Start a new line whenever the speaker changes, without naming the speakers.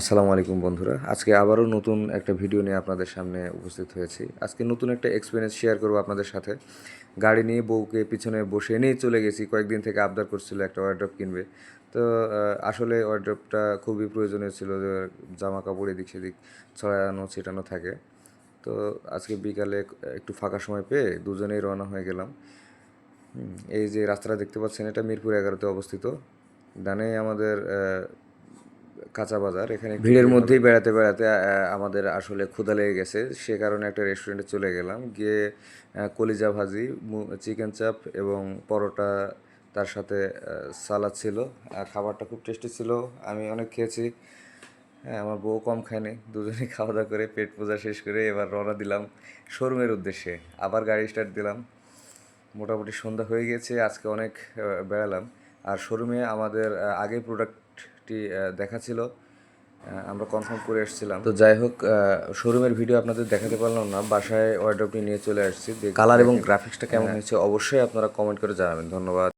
আসসালামু আলাইকুম বন্ধুরা, আজকে আবারও নতুন একটা ভিডিও নিয়ে আপনাদের সামনে উপস্থিত হয়েছি। আজকে নতুন একটা এক্সপিরিয়েন্স শেয়ার করবো আপনাদের সাথে। গাড়ি নিয়ে বউকে পিছনে বসে নিয়ে চলে গেছি, কয়েকদিন থেকে আবদার করছিল একটা ওয়ারড্রপ কিনবে। তো আসলে ওয়ারড্রপটা খুবই প্রয়োজনীয় ছিল, যে জামা কাপড় এদিক সেদিক ছড়ানো ছিটানো থাকে। তো আজকে বিকালে একটু ফাঁকা সময় পেয়ে দুজনেই রওনা হয়ে গেলাম। এই যে রাস্তাটা দেখতে পাচ্ছেন, এটা মিরপুর 11-তে অবস্থিত। ডানে আমাদের কাঁচা বাজার। এখানে ভিড়ের মধ্যেই বেড়াতে বেড়াতে আমাদের আসলে ক্ষুধা লেগে গেছে, সে কারণে একটা রেস্টুরেন্টে চলে গেলাম। গিয়ে কলিজা ভাজি, চিকেন চাপ এবং পরোটা, তার সাথে সালাদ ছিল। খাবারটা খুব টেস্টি ছিল, আমি অনেক খেয়েছি। হ্যাঁ, আমার বউ কম খায়নি। দুজনেই খাওয়া দাওয়া করে পেট পূজা শেষ করে এবার রওনা দিলাম শোরুমের উদ্দেশ্যে। আবার গাড়ি স্টার্ট দিলাম। মোটামুটি সন্ধ্যা হয়ে গেছে, আজকে অনেক বেড়ালাম। আর শোরুমে আমাদের আগের প্রোডাক্টটি দেখা ছিল, আমরা কনফার্ম করে এসেছিলাম। তো যাই হোক, শোরুমের ভিডিও আপনাদের দেখাতে পারলাম না। বাসায় ওয়ারড্রপটি নিয়ে চলে আসছি। কালার এবং গ্রাফিক্সটা কেমন হয়েছে অবশ্যই আপনারা কমেন্ট করে জানাবেন। ধন্যবাদ।